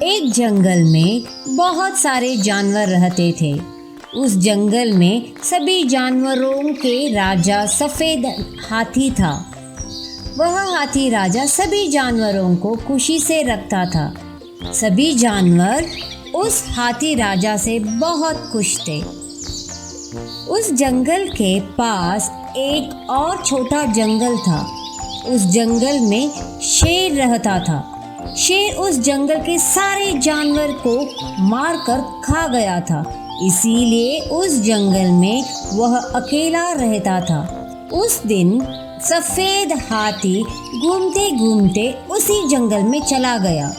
एक जंगल में बहुत सारे जानवर रहते थे। उस जंगल में सभी जानवरों के राजा सफेद हाथी था। वह हाथी राजा सभी जानवरों को खुशी से रखता था। सभी जानवर उस हाथी राजा से बहुत खुश थे। उस जंगल के पास एक और छोटा जंगल था। उस जंगल में शेर रहता था। शेर उस जंगल के सारे जानवर को मारकर खा गया था, इसीलिए उस जंगल में वह अकेला रहता था। उस दिन सफेद हाथी घूमते घूमते उसी जंगल में चला गया।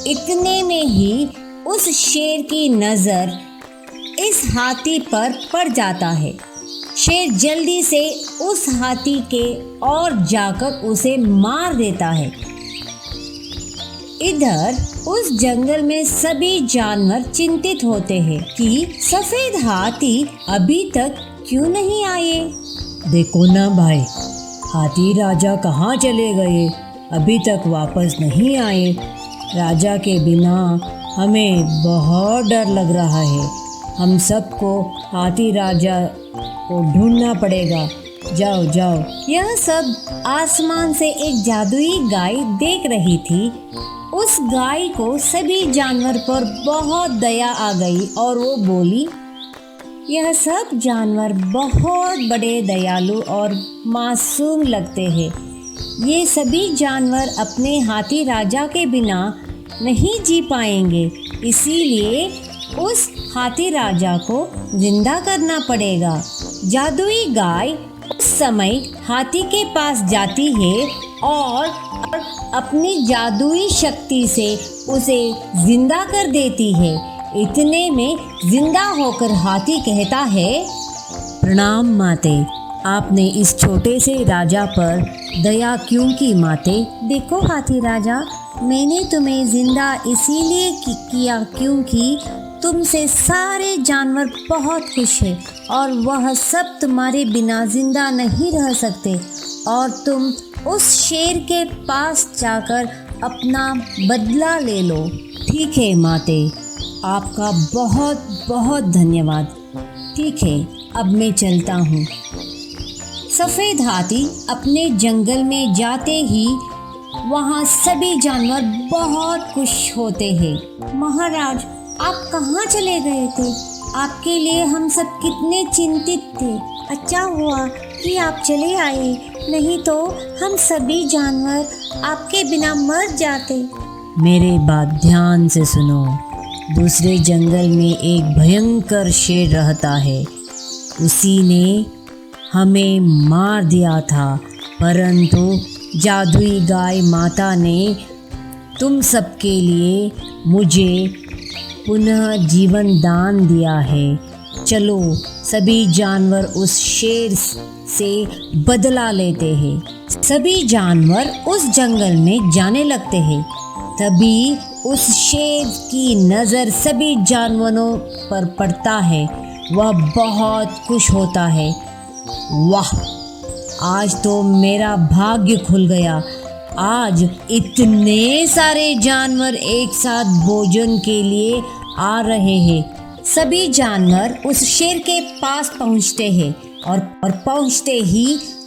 इतने में ही उस शेर की नज़र इस हाथी पर पड़ जाता है। शेर जल्दी से उस हाथी के और जाकर उसे मार देता है। इधर उस जंगल में सभी जानवर चिंतित होते हैं कि सफेद हाथी अभी तक क्यों नहीं आए। देखो ना भाई, हाथी राजा कहाँ चले गए, अभी तक वापस नहीं आए। राजा के बिना हमें बहुत डर लग रहा है। हम सबको हाथी राजा को ढूंढना पड़ेगा। जाओ जाओ। यह सब आसमान से एक जादुई गाय देख रही थी। उस गाय को सभी जानवर पर बहुत दया आ गई और वो बोली, यह सब जानवर बहुत बड़े दयालु और मासूम लगते हैं। ये सभी जानवर अपने हाथी राजा के बिना नहीं जी पाएंगे, इसीलिए उस हाथी राजा को जिंदा करना पड़ेगा। जादुई गाय उस समय हाथी के पास जाती है और अपनी जादुई शक्ति से उसे जिंदा कर देती है। इतने में जिंदा होकर हाथी कहता है, प्रणाम माते, आपने इस छोटे से राजा पर दया क्यों की माते? देखो हाथी राजा, मैंने तुम्हें जिंदा इसीलिए किया क्योंकि तुमसे सारे जानवर बहुत खुश हैं और वह सब तुम्हारे बिना जिंदा नहीं रह सकते। और तुम उस शेर के पास जाकर अपना बदला ले लो। ठीक है माते, आपका बहुत बहुत धन्यवाद। ठीक है, अब मैं चलता हूँ। सफ़ेद हाथी अपने जंगल में जाते ही वहाँ सभी जानवर बहुत खुश होते हैं। महाराज, आप कहाँ चले गए थे? आपके लिए हम सब कितने चिंतित थे। अच्छा हुआ कि आप चले आए, नहीं तो हम सभी जानवर आपके बिना मर जाते। मेरे बात ध्यान से सुनो। दूसरे जंगल में एक भयंकर शेर रहता है। उसी ने हमें मार दिया था, परंतु जादुई गाय माता ने तुम सबके लिए मुझे पुनः जीवन दान दिया है। चलो सभी जानवर उस शेर से बदला लेते हैं। सभी जानवर उस जंगल में जाने लगते हैं। तभी उस शेर की नज़र सभी जानवरों पर पड़ता है। वह बहुत खुश होता है। वाह, आज तो मेरा भाग्य खुल गया। आज इतने सारे जानवर एक साथ भोजन के लिए आ रहे हैं। सभी जानवर उस शेर के पास पहुंचते हैं और पहुंचते ही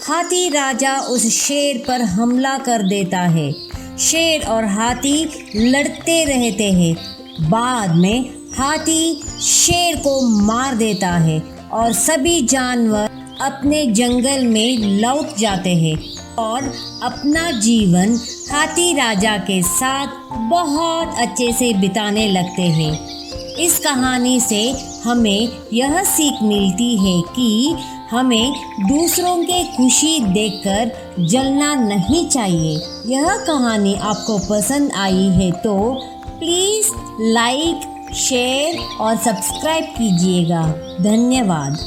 हाथी राजा उस शेर पर हमला कर देता है। शेर और हाथी लड़ते रहते हैं। बाद में हाथी शेर को मार देता है और सभी जानवर अपने जंगल में लौट जाते हैं और अपना जीवन हाथी राजा के साथ बहुत अच्छे से बिताने लगते हैं। इस कहानी से हमें यह सीख मिलती है कि हमें दूसरों के खुशी देखकर जलना नहीं चाहिए। यह कहानी आपको पसंद आई है तो प्लीज़ लाइक, शेयर और सब्सक्राइब कीजिएगा। धन्यवाद।